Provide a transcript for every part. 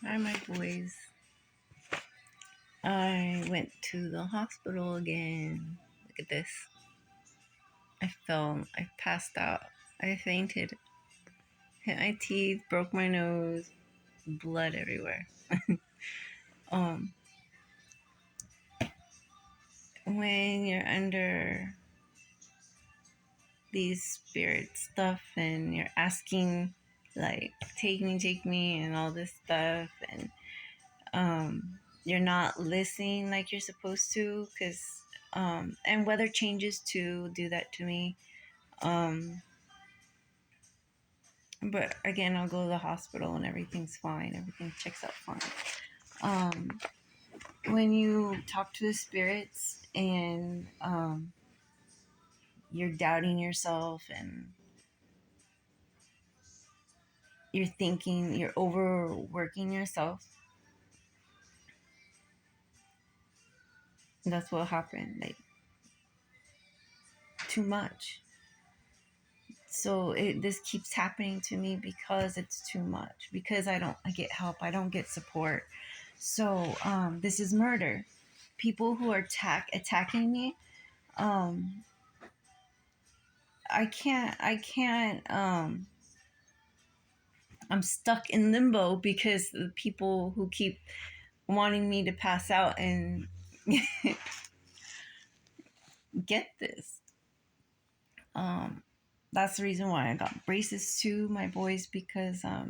Hi, my boys. I went to the hospital again. Look at this. I fell. I passed out. I fainted. Hit my teeth, broke my nose, blood everywhere. Um, when you're under these spirit stuff and you're asking, like, take me, and all this stuff, and you're not listening like you're supposed to, because, and weather changes too do that to me. Um, but again, I'll go to the hospital and everything's fine. Everything checks out fine. Um, when you talk to the spirits and you're doubting yourself and you're thinking, you're overworking yourself, that's what happened. Like, too much. So this keeps happening to me because it's too much. Because I get help. I don't get support. So this is murder. People who are attacking me. I can't. I'm stuck in limbo because the people who keep wanting me to pass out and get this. Um, that's the reason why I got braces too, my boys, because I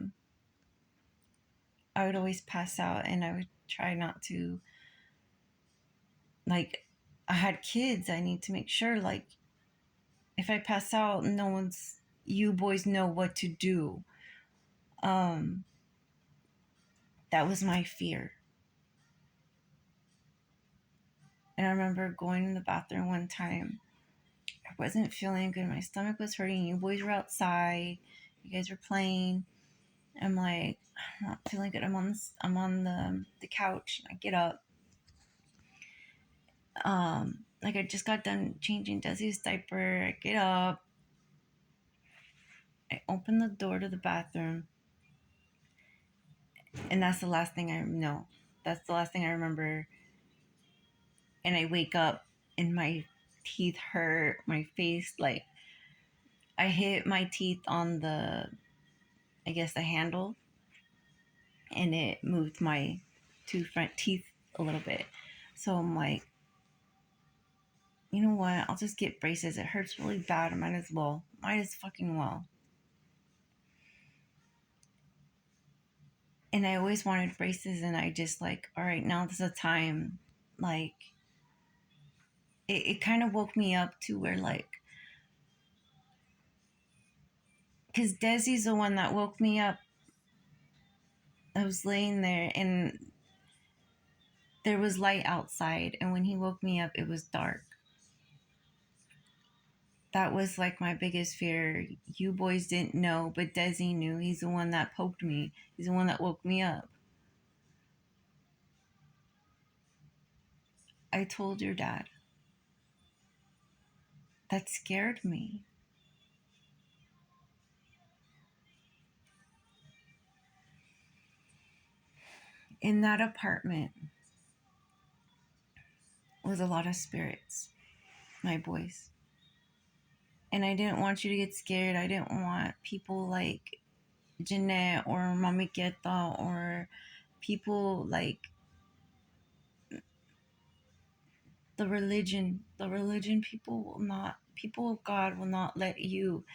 would always pass out and I would try not to, like, I had kids. I need to make sure, like, if I pass out, you boys know what to do. Um, that was my fear. And I remember going in the bathroom one time. I wasn't feeling good. My stomach was hurting. You boys were outside. You guys were playing. I'm like, I'm not feeling good. I'm on the couch. I get up. Like, I just got done changing Desi's diaper. I get up. I open the door to the bathroom, and that's the last thing I know. That's the last thing I remember. And I wake up, and my teeth hurt. My face, like, I hit my teeth on I guess, the handle, and it moved my two front teeth a little bit. So I'm like, you know what? I'll just get braces. It hurts really bad. I might as well. Might as fucking well. And I always wanted braces, and I just, like, all right, now this is a time. Like, it kind of woke me up to where, like, because Desi's the one that woke me up. I was laying there, and there was light outside, and when he woke me up, it was dark. That was, like, my biggest fear. You boys didn't know, but Desi knew. He's the one that poked me. He's the one that woke me up. I told your dad. That scared me. In that apartment was a lot of spirits, my boys. And I didn't want you to get scared. I didn't want people like Jeanette or Mami Queta or people like the religion people of God will not let you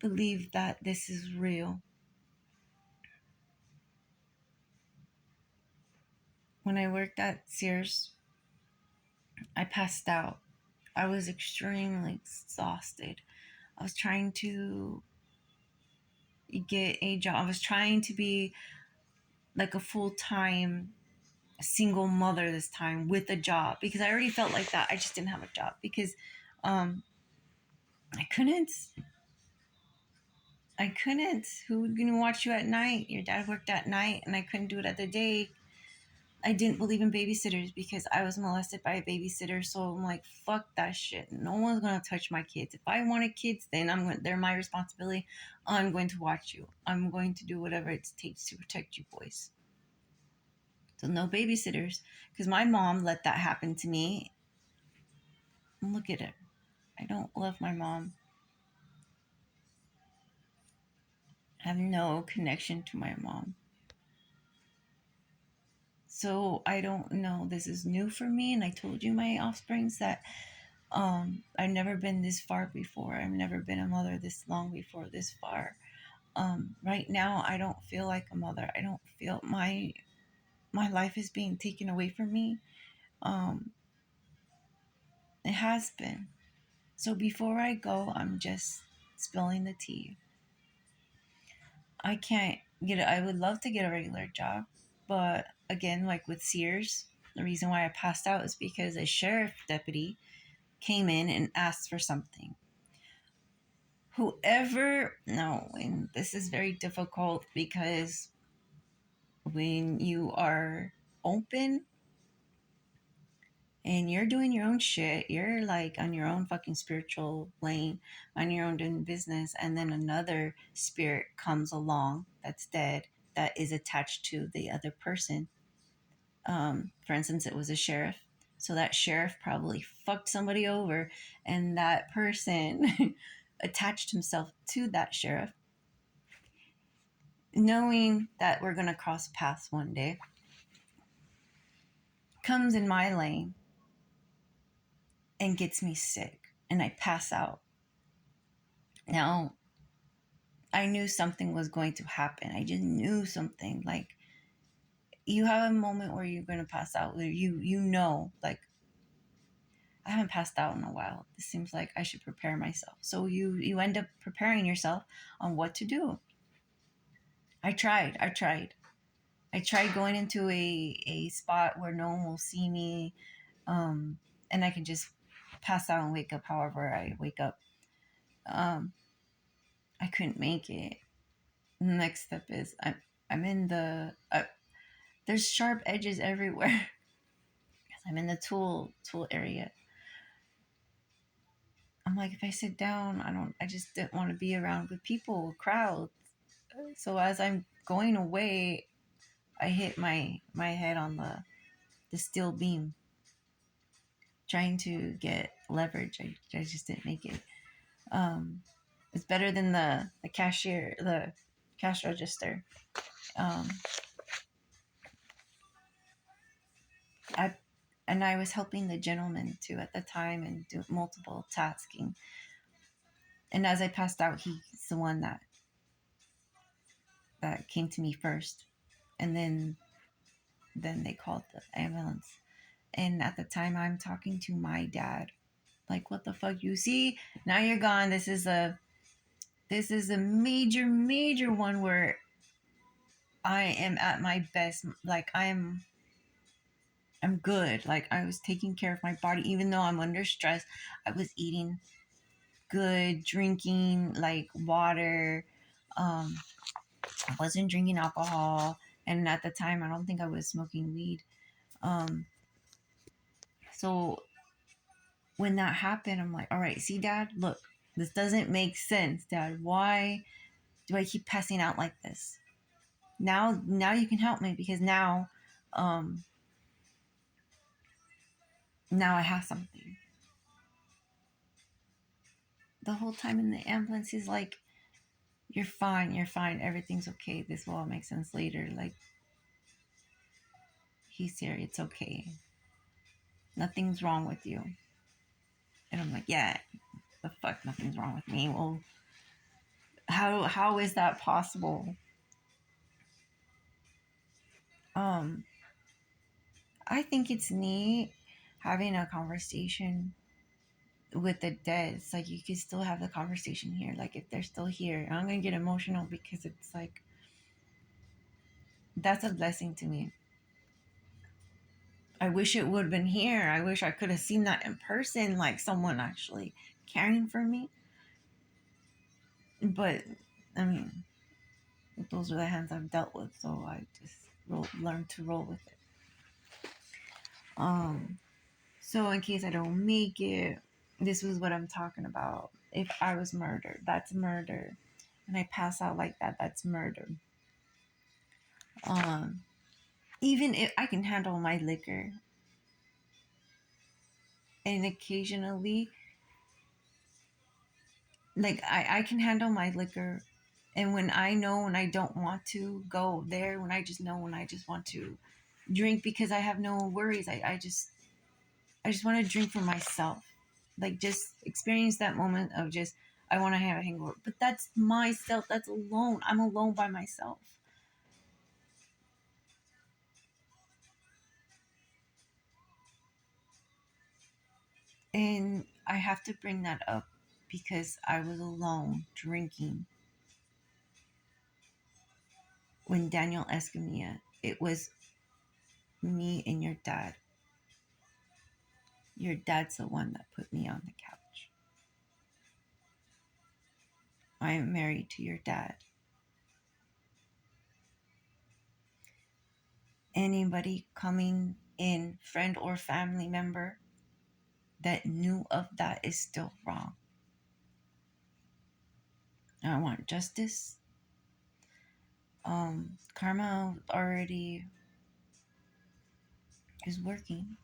believe that this is real. When I worked at Sears, I passed out. I was extremely exhausted. I was trying to get a job. I was trying to be like a full-time single mother this time with a job, because I already felt like that. I just didn't have a job because um, I couldn't. Who was gonna watch you at night? Your dad worked at night, and I couldn't do it at the day. I didn't believe in babysitters because I was molested by a babysitter. So I'm like, fuck that shit. No one's gonna touch my kids. If I wanted kids, then they're my responsibility. I'm going to watch you. I'm going to do whatever it takes to protect you boys. So no babysitters, because my mom let that happen to me. And look at it. I don't love my mom. I have no connection to my mom. So I don't know. This is new for me, and I told you, my offsprings, that I've never been this far before. I've never been a mother this long before, this far. Right now, I don't feel like a mother. I don't feel my life is being taken away from me. Um, it has been. So before I go, I'm just spilling the tea. I can't get it. I would love to get a regular job, but again, like with Sears, the reason why I passed out is because a sheriff deputy came in and asked for something. Whoever, no, and this is very difficult because when you are open and you're doing your own shit, you're like on your own fucking spiritual lane, on your own doing business, and then another spirit comes along that's dead, that is attached to the other person. For instance, it was a sheriff. So that sheriff probably fucked somebody over, and that person attached himself to that sheriff, knowing that we're going to cross paths one day, comes in my lane and gets me sick, and I pass out. Now, I knew something was going to happen. I just knew something. Like, you have a moment where you're going to pass out, where you know, like, I haven't passed out in a while. It seems like I should prepare myself. So you end up preparing yourself on what to do. I tried going into a spot where no one will see me, and I can just pass out and wake up however I wake up. Um, I couldn't make it. The next step is I'm in the there's sharp edges everywhere. I'm in the tool area. I'm like, if I sit down, I just didn't want to be around with people, crowds. So as I'm going away, I hit my head on the steel beam, trying to get leverage. I just didn't make it. Um, it's better than the cashier, the cash register. Um, I and I was helping the gentleman too at the time and do multiple tasking. And as I passed out, he's the one that came to me first, and then they called the ambulance. And at the time, I'm talking to my dad. Like, what the fuck? You see, now you're gone. This is a major one where I am at my best. Like, I'm good. Like, I was taking care of my body, even though I'm under stress. I was eating good, drinking like water. Um, I wasn't drinking alcohol, and at the time, I don't think I was smoking weed. Um, so when that happened, I'm like, all right, see, Dad, look, this doesn't make sense, Dad. Why do I keep passing out like this? Now you can help me, because um, now I have something. The whole time in the ambulance, he's like, you're fine, everything's okay. This will all make sense later. Like, he's here, it's okay. Nothing's wrong with you. And I'm like, yeah, the fuck, nothing's wrong with me. Well, how is that possible? Um, I think it's neat having a conversation with the dead. It's like you can still have the conversation here, like if they're still here. And I'm gonna get emotional because it's like that's a blessing to me. I wish it would have been here. I wish I could have seen that in person, like someone actually caring for me. But I mean, those are the hands I've dealt with, so I just learned to roll with it. Um, so in case I don't make it, this was what I'm talking about. If I was murdered, that's murder. And I pass out like that, that's murder. Um, even if I can handle my liquor, and occasionally, like I can handle my liquor, and when I know when I don't want to go there, when I just know when I just want to drink because I have no worries, I just want to drink for myself, like just experience that moment of just I want to have a hangover, but that's myself, that's alone, I'm alone by myself. And I have to bring that up because I was alone drinking when Daniel Escamilla, it was me and your dad. Your dad's the one that put me on the couch. I am married to your dad. Anybody coming in, friend or family member, that knew of that is still wrong. I want justice. Karma already is working.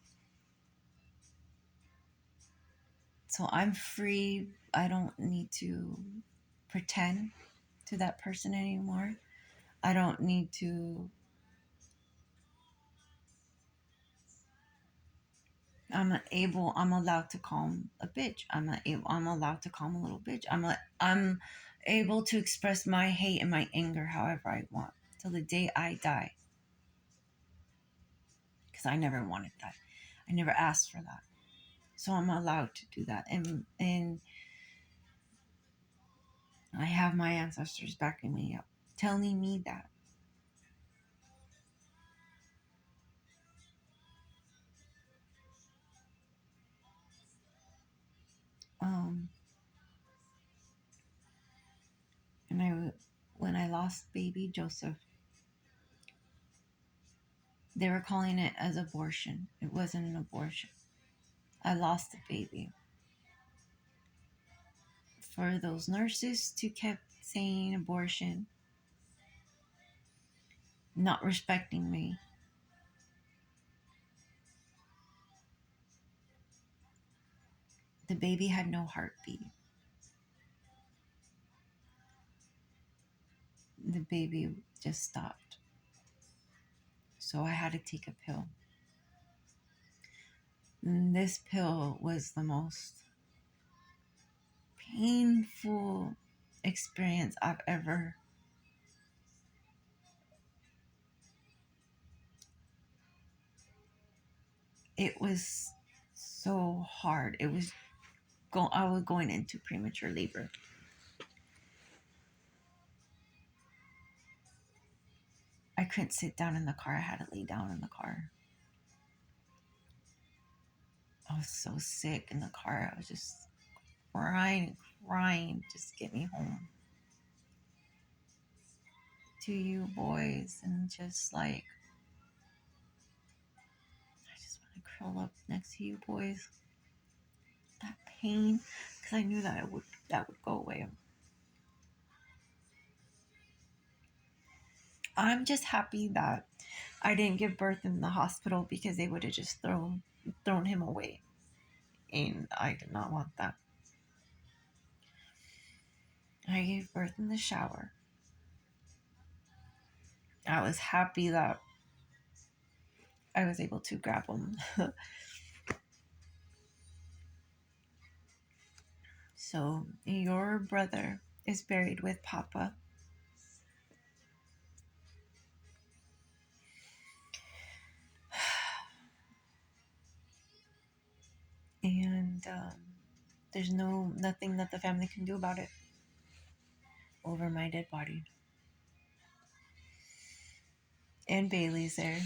So I'm free. I don't need to pretend to that person anymore. I don't need to. I'm allowed to calm a bitch. I'm allowed to calm a little bitch. I'm able to express my hate and my anger however I want till the day I die. Because I never wanted that. I never asked for that. So I'm allowed to do that. And I have my ancestors backing me up, telling me that. Um, and when I lost baby Joseph, they were calling it as abortion. It wasn't an abortion. I lost the baby. For those nurses to kept saying abortion, not respecting me, the baby had no heartbeat. The baby just stopped. So I had to take a pill. And this pill was the most painful experience I've ever. It was so hard. It was I was going into premature labor. I couldn't sit down in the car. I had to lay down in the car. I was so sick in the car. I was just crying and crying. Just get me home to you boys. And just like, I just want to curl up next to you boys. That pain, because I knew that would go away. I'm just happy that I didn't give birth in the hospital because they would have just thrown him away, and I did not want that. I gave birth in the shower. I was happy that I was able to grab him. So your brother is buried with Papa. And there's nothing that the family can do about it over my dead body. And Bailey's there.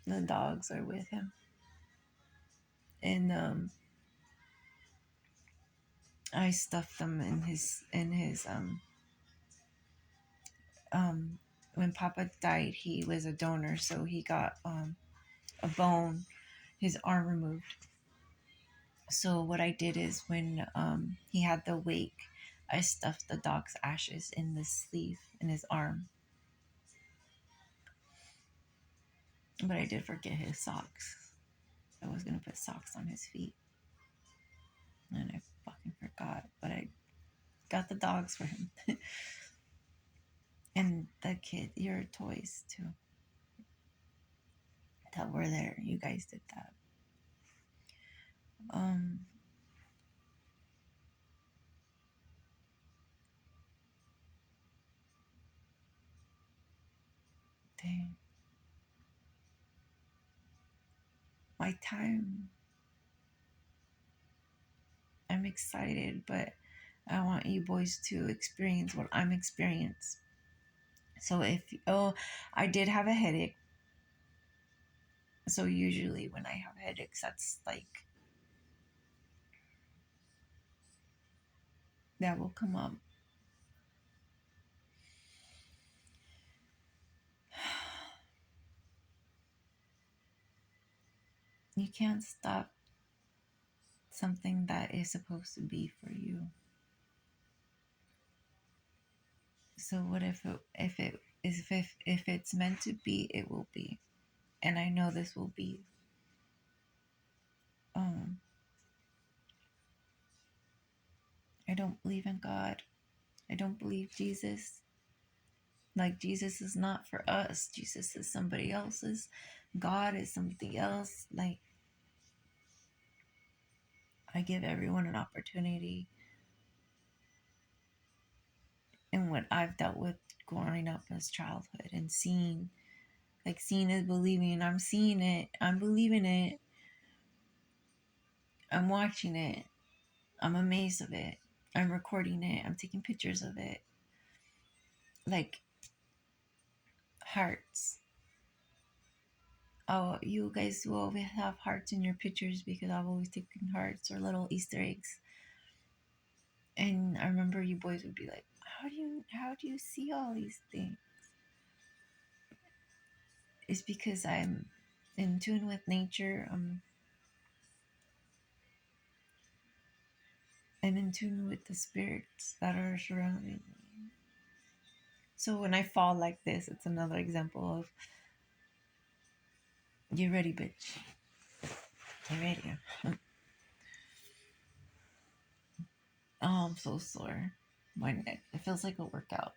The dogs are with him. And I stuffed them um when Papa died, he was a donor, so he got a bone, his arm removed. So what I did is when he had the wake, I stuffed the dog's ashes in the sleeve in his arm. But I did forget his socks. I was gonna put socks on his feet, and I fucking forgot. But I got the dogs for him, and the kid, your toys too, that were there. You guys did that. Um, dang, my time. I'm excited, but I want you boys to experience what I'm experiencing. So if I did have a headache. So usually when I have headaches, that's like that will come up. You can't stop something that is supposed to be for you. So what if it's meant to be, it will be. And I know this will be. Um, I don't believe in God. I don't believe Jesus. Like Jesus is not for us. Jesus is somebody else's. God is something else. Like I give everyone an opportunity in what I've dealt with growing up as childhood and seeing, like seeing is believing. I'm seeing it. I'm believing it. I'm watching it. I'm amazed of it. I'm recording it. I'm taking pictures of it. Like hearts. Oh, you guys will always have hearts in your pictures because I've always taken hearts or little Easter eggs. And I remember you boys would be like, how do you see all these things? It's because I'm in tune with nature. I'm in tune with the spirits that are surrounding me. So when I fall like this, it's another example of get ready, bitch. Get ready. Oh, I'm so sore. My neck. It feels like a workout.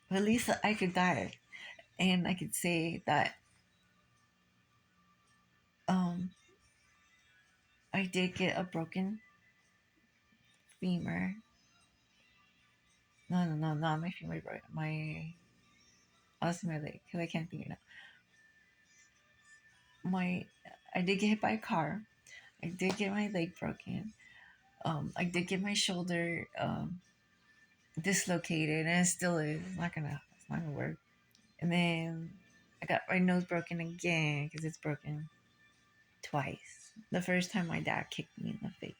But at least I could die, and I could say that um I did get a broken femur. No, no, no, not my femur. My I was my leg because I can't think it now. I did get hit by a car. I did get my leg broken. I did get my shoulder dislocated, and it still is. It's not gonna work. And then I got my nose broken again because it's broken twice. The first time my dad kicked me in the face.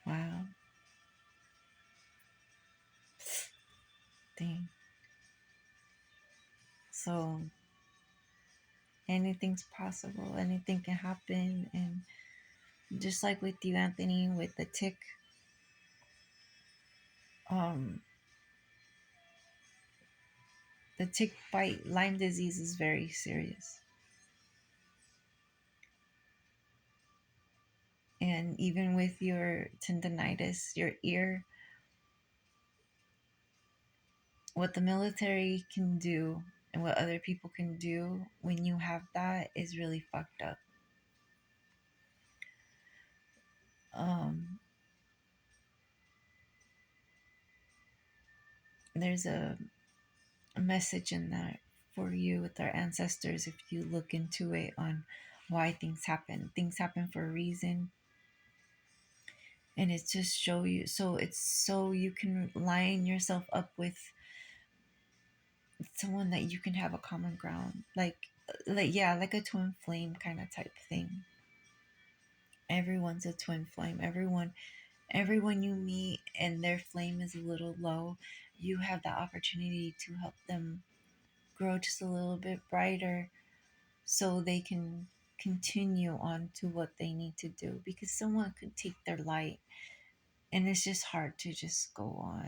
Wow. Dang. So anything's possible. Anything can happen. And just like with you, Anthony, with the tick, um, the tick bite, Lyme disease is very serious. And even with your tendonitis, your ear, what the military can do and what other people can do when you have that is really fucked up. Um, there's a message in that for you with our ancestors if you look into it on why things happen. Things happen for a reason. And it's just show you so it's so you can line yourself up with someone that you can have a common ground. Like yeah, like a twin flame kind of type thing. Everyone's a twin flame. Everyone you meet and their flame is a little low, you have the opportunity to help them grow just a little bit brighter so they can continue on to what they need to do, because someone could take their life, and it's just hard to just go on.